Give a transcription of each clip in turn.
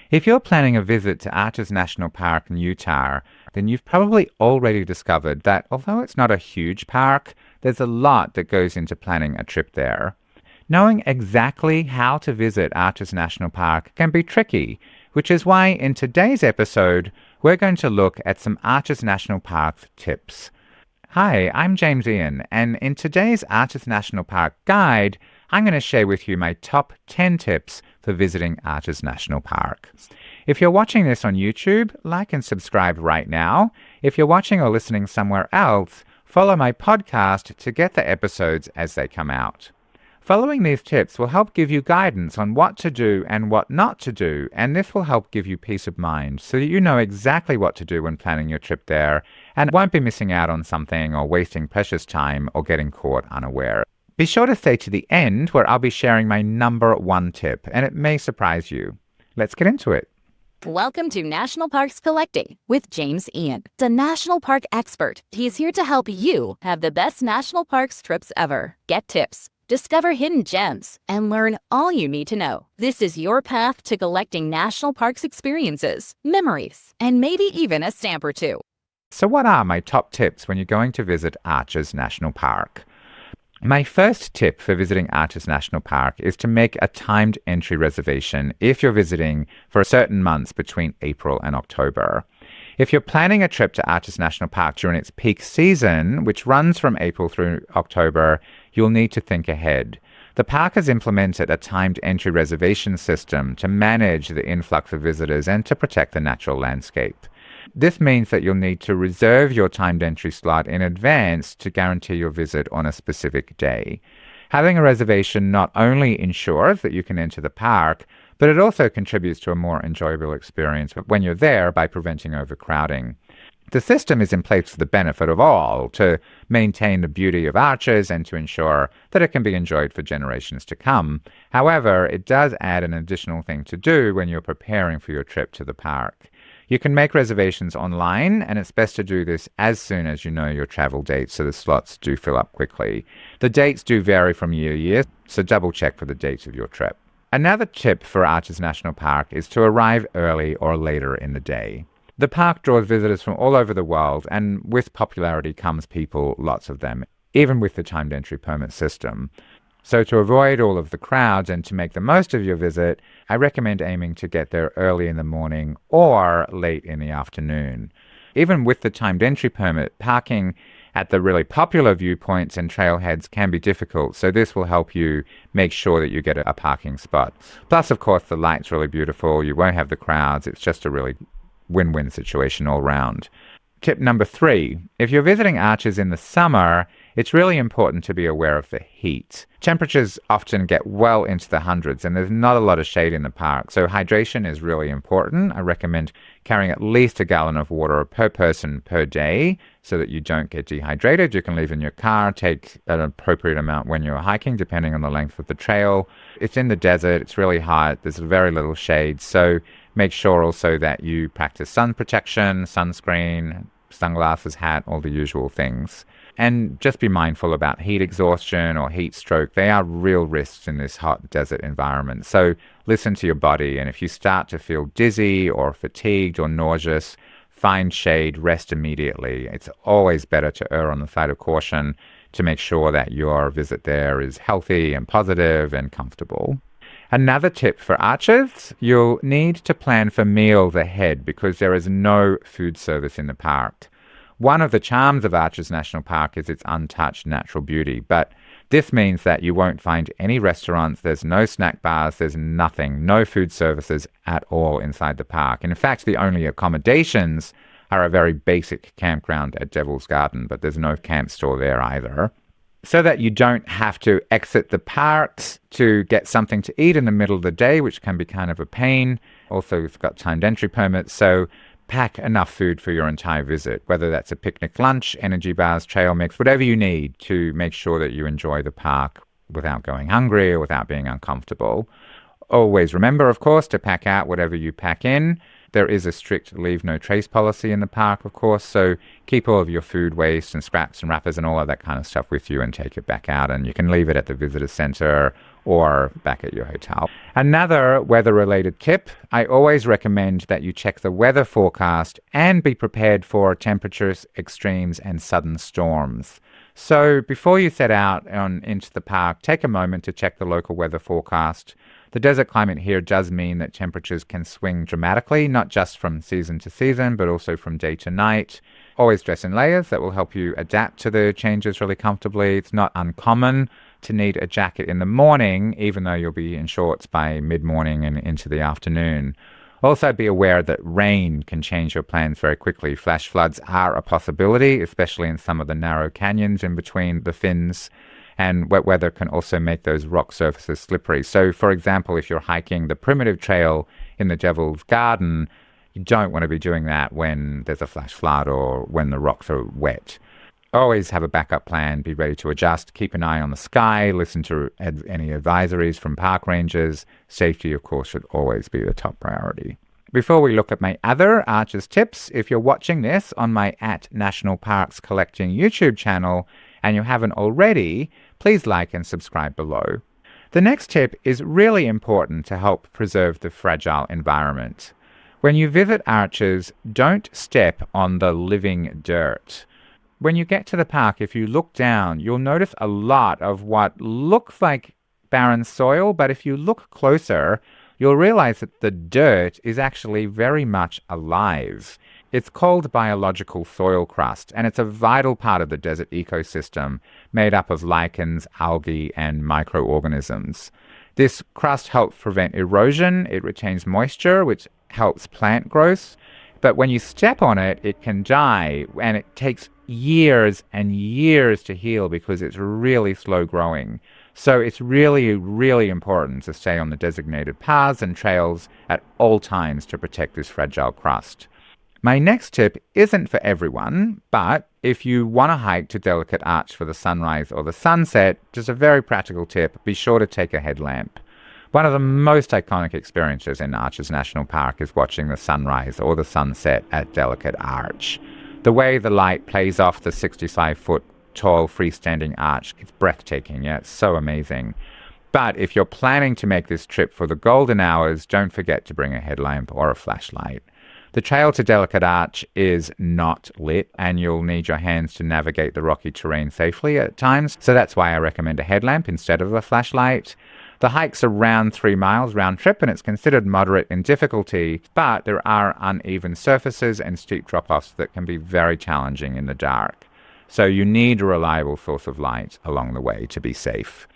If you're planning a visit to Arches National Park in Utah, then you've probably already discovered that although it's not a huge park, there's a lot that goes into planning a trip there. Knowing exactly how to visit Arches National Park can be tricky, which is why in today's episode, we're going to look at some Arches National Park tips. Hi, I'm James Ian, and in today's Arches National Park guide, I'm going to share with you my top 10 tips for visiting Arches National Park. If you're watching this on YouTube, like and subscribe right now. If you're watching or listening somewhere else, follow my podcast to get the episodes as they come out. Following these tips will help give you guidance on what to do and what not to do, and this will help give you peace of mind so that you know exactly what to do when planning your trip there and won't be missing out on something or wasting precious time or getting caught unaware. Be sure to stay to the end where I'll be sharing my number one tip, and it may surprise you. Let's get into it. Welcome to National Parks Collecting with James Ian, the national park expert. He's here to help you have the best national parks trips ever. Get tips, discover hidden gems, and learn all you need to know. This is your path to collecting national parks experiences, memories, and maybe even a stamp or two. So what are my top tips when you're going to visit Arches National Park? My first tip for visiting Arches National Park is to make a timed entry reservation if you're visiting for certain months between April and October. If you're planning a trip to Arches National Park during its peak season, which runs from April through October, you'll need to think ahead. The park has implemented a timed entry reservation system to manage the influx of visitors and to protect the natural landscape. This means that you'll need to reserve your timed entry slot in advance to guarantee your visit on a specific day. Having a reservation not only ensures that you can enter the park, but it also contributes to a more enjoyable experience when you're there by preventing overcrowding. The system is in place for the benefit of all, to maintain the beauty of Arches and to ensure that it can be enjoyed for generations to come. However, it does add an additional thing to do when you're preparing for your trip to the park. You can make reservations online, and it's best to do this as soon as you know your travel dates so the slots do fill up quickly. The dates do vary from year to year, so double check for the dates of your trip. Another tip for Arches National Park is to arrive early or later in the day. The park draws visitors from all over the world, and with popularity comes people, lots of them, even with the timed entry permit system. So to avoid all of the crowds and to make the most of your visit, I recommend aiming to get there early in the morning or late in the afternoon. Even with the timed entry permit, parking at the really popular viewpoints and trailheads can be difficult, so this will help you make sure that you get a parking spot. Plus, of course, the light's really beautiful, you won't have the crowds, it's just a really win-win situation all round. Tip number 3, if you're visiting Arches in the summer, it's really important to be aware of the heat. Temperatures often get well into the hundreds and there's not a lot of shade in the park, so hydration is really important. I recommend carrying at least a gallon of water per person per day so that you don't get dehydrated. You can leave in your car, take an appropriate amount when you're hiking depending on the length of the trail. It's in the desert, it's really hot, there's very little shade, so make sure also that you practice sun protection, sunscreen, sunglasses, hat, all the usual things. And just be mindful about heat exhaustion or heat stroke. They are real risks in this hot desert environment. So listen to your body, and if you start to feel dizzy or fatigued or nauseous, find shade, rest immediately. It's always better to err on the side of caution to make sure that your visit there is healthy and positive and comfortable. Another tip for Arches, you'll need to plan for meals ahead because there is no food service in the park. One of the charms of Arches National Park is its untouched natural beauty, but this means that you won't find any restaurants, there's no snack bars, there's nothing, no food services at all inside the park. And in fact, the only accommodations are a very basic campground at Devil's Garden, but there's no camp store there either. So that you don't have to exit the parks to get something to eat in the middle of the day, which can be kind of a pain. Also, we've got timed entry permits, so pack enough food for your entire visit, whether that's a picnic lunch, energy bars, trail mix, whatever you need to make sure that you enjoy the park without going hungry or without being uncomfortable. Always remember, of course, to pack out whatever you pack in. There is a strict leave no trace policy in the park, of course, so keep all of your food waste and scraps and wrappers and all of that kind of stuff with you and take it back out. And you can leave it at the visitor center or back at your hotel. Another weather-related tip, I always recommend that you check the weather forecast and be prepared for temperatures, extremes, and sudden storms. So before you set out into the park, take a moment to check the local weather forecast. The desert climate here does mean that temperatures can swing dramatically, not just from season to season, but also from day to night. Always dress in layers. That will help you adapt to the changes really comfortably. It's not uncommon to need a jacket in the morning, even though you'll be in shorts by mid-morning and into the afternoon. Also, be aware that rain can change your plans very quickly. Flash floods are a possibility, especially in some of the narrow canyons in between the fins. And wet weather can also make those rock surfaces slippery. So, for example, if you're hiking the primitive trail in the Devil's Garden, you don't want to be doing that when there's a flash flood or when the rocks are wet. Always have a backup plan, be ready to adjust, keep an eye on the sky, listen to any advisories from park rangers. Safety, of course, should always be the top priority. Before we look at my other Arches tips, if you're watching this on my @National Parks Collecting YouTube channel and you haven't already, please like and subscribe below. The next tip is really important to help preserve the fragile environment. When you visit Arches, don't step on the living dirt. When you get to the park, if you look down, you'll notice a lot of what looks like barren soil, but if you look closer, you'll realize that the dirt is actually very much alive. It's called biological soil crust, and it's a vital part of the desert ecosystem made up of lichens, algae, and microorganisms. This crust helps prevent erosion, it retains moisture, which helps plant growth, but when you step on it, it can die, and it takes years and years to heal because it's really slow growing. So it's really, really important to stay on the designated paths and trails at all times to protect this fragile crust. My next tip isn't for everyone, but if you want to hike to Delicate Arch for the sunrise or the sunset, just a very practical tip, be sure to take a headlamp. One of the most iconic experiences in Arches National Park is watching the sunrise or the sunset at Delicate Arch. The way the light plays off the 65-foot tall freestanding arch, it's breathtaking. Yeah, it's so amazing. But if you're planning to make this trip for the golden hours, don't forget to bring a headlamp or a flashlight. The trail to Delicate Arch is not lit, and you'll need your hands to navigate the rocky terrain safely at times, so that's why I recommend a headlamp instead of a flashlight. The hike's around 3 miles round trip, and it's considered moderate in difficulty, but there are uneven surfaces and steep drop-offs that can be very challenging in the dark. So you need a reliable source of light along the way to be safe.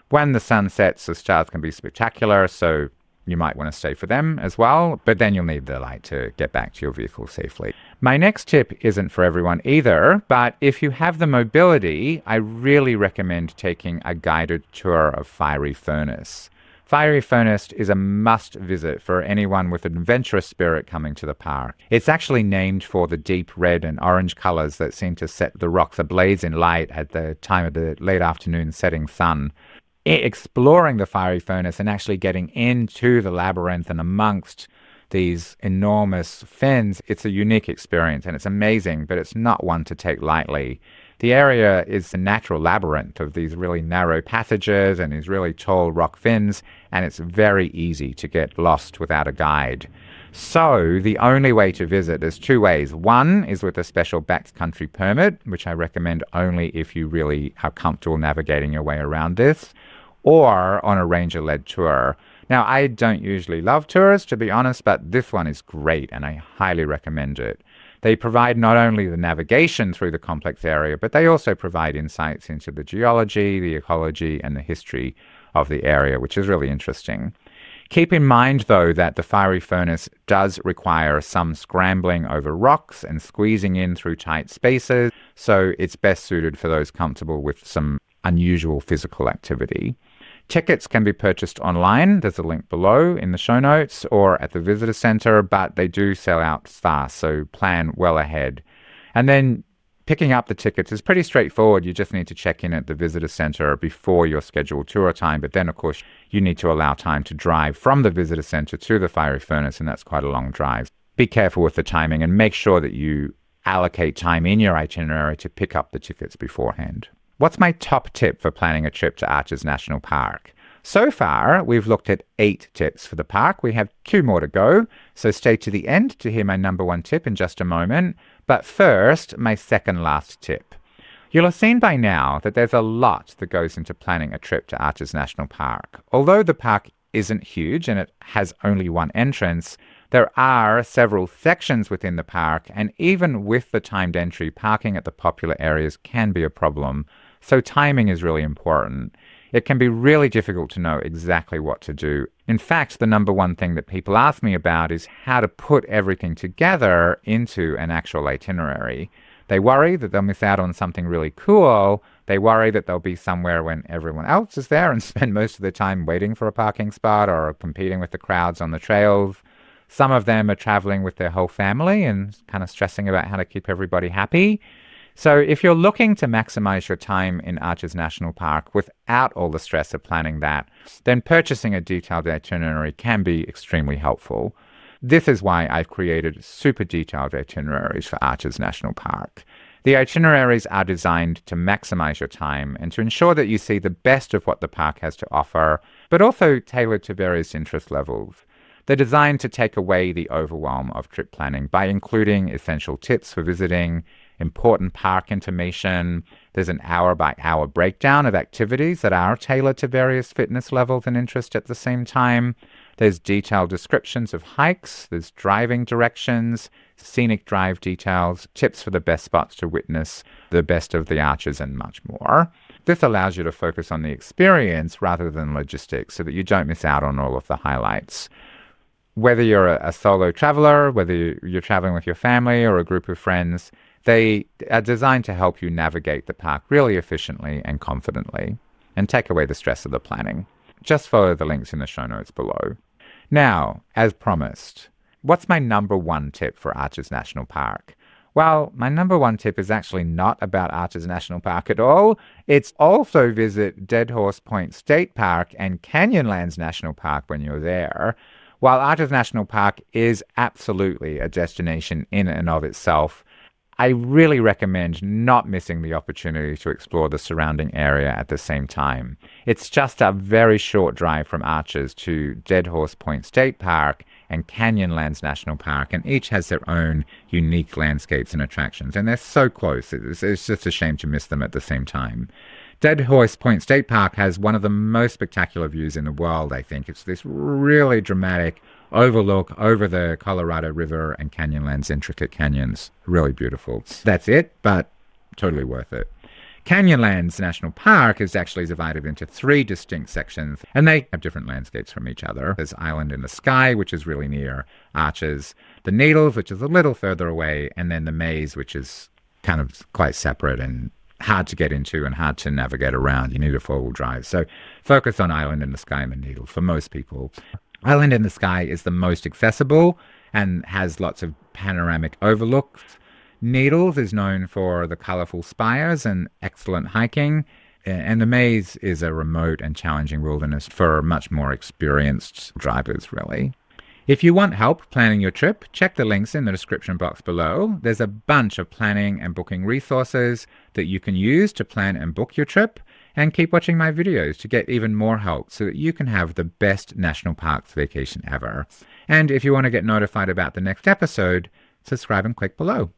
When the sun sets, the stars can be spectacular, so you might want to stay for them as well, but then you'll need the light to get back to your vehicle safely. My next tip isn't for everyone either, but if you have the mobility, I really recommend taking a guided tour of Fiery Furnace. Fiery Furnace is a must visit for anyone with an adventurous spirit coming to the park. It's actually named for the deep red and orange colors that seem to set the rocks ablaze in light at the time of the late afternoon setting sun. Exploring the Fiery Furnace and actually getting into the labyrinth and amongst these enormous fins, it's a unique experience and it's amazing, but it's not one to take lightly. The area is a natural labyrinth of these really narrow passages and these really tall rock fins, and it's very easy to get lost without a guide. So the only way to visit is two ways. One is with a special backcountry permit, which I recommend only if you really are comfortable navigating your way around this, or on a ranger-led tour. Now, I don't usually love tours, to be honest, but this one is great, and I highly recommend it. They provide not only the navigation through the complex area, but they also provide insights into the geology, the ecology, and the history of the area, which is really interesting. Keep in mind, though, that the Fiery Furnace does require some scrambling over rocks and squeezing in through tight spaces, so it's best suited for those comfortable with some unusual physical activity. Tickets can be purchased online. There's a link below in the show notes or at the visitor center, but they do sell out fast, so plan well ahead. And then picking up the tickets is pretty straightforward. You just need to check in at the visitor center before your scheduled tour time, but then, of course, you need to allow time to drive from the visitor center to the Fiery Furnace, and that's quite a long drive. be careful with the timing and make sure that you allocate time in your itinerary to pick up the tickets beforehand. What's my top tip for planning a trip to Arches National Park? So far, we've looked at 8 tips for the park. We have 2 more to go, so stay to the end to hear my number 1 tip in just a moment. But first, my second last tip. You'll have seen by now that there's a lot that goes into planning a trip to Arches National Park. Although the park isn't huge and it has only one entrance, there are several sections within the park, and even with the timed entry, parking at the popular areas can be a problem. So timing is really important. It can be really difficult to know exactly what to do. In fact, the number 1 thing that people ask me about is how to put everything together into an actual itinerary. They worry that they'll miss out on something really cool. They worry that they'll be somewhere when everyone else is there and spend most of the time waiting for a parking spot or competing with the crowds on the trails. Some of them are traveling with their whole family and kind of stressing about how to keep everybody happy. So if you're looking to maximize your time in Arches National Park without all the stress of planning that, then purchasing a detailed itinerary can be extremely helpful. This is why I've created super detailed itineraries for Arches National Park. The itineraries are designed to maximize your time and to ensure that you see the best of what the park has to offer, but also tailored to various interest levels. They're designed to take away the overwhelm of trip planning by including essential tips for visiting, important park information. There's an hour-by-hour breakdown of activities that are tailored to various fitness levels and interest at the same time. There's detailed descriptions of hikes. There's driving directions, scenic drive details, tips for the best spots to witness the best of the arches, and much more. This allows you to focus on the experience rather than logistics so that you don't miss out on all of the highlights. Whether you're a solo traveler, whether you're traveling with your family or a group of friends, they are designed to help you navigate the park really efficiently and confidently and take away the stress of the planning. Just follow the links in the show notes below. Now, as promised, what's my number 1 tip for Arches National Park? Well, my number 1 tip is actually not about Arches National Park at all. It's also visit Dead Horse Point State Park and Canyonlands National Park when you're there. While Arches National Park is absolutely a destination in and of itself, I really recommend not missing the opportunity to explore the surrounding area at the same time. It's just a very short drive from Arches to Dead Horse Point State Park and Canyonlands National Park, and each has their own unique landscapes and attractions, and they're so close. It's just a shame to miss them at the same time. Dead Horse Point State Park has one of the most spectacular views in the world, I think. It's this really dramatic overlook over the Colorado River and Canyonlands' intricate canyons. Really beautiful. That's it, but totally worth it. Canyonlands National Park is actually divided into 3 distinct sections, and they have different landscapes from each other. There's Island in the Sky, which is really near Arches, the Needles, which is a little further away, and then the Maze, which is kind of quite separate and hard to get into and hard to navigate around. You need a 4-wheel drive. So focus on Island in the Sky and the Needles for most people. Island in the Sky is the most accessible and has lots of panoramic overlooks. Needles is known for the colourful spires and excellent hiking. And the Maze is a remote and challenging wilderness for much more experienced drivers, really. If you want help planning your trip, check the links in the description box below. There's a bunch of planning and booking resources that you can use to plan and book your trip. And keep watching my videos to get even more help so that you can have the best national parks vacation ever. And if you want to get notified about the next episode, subscribe and click below.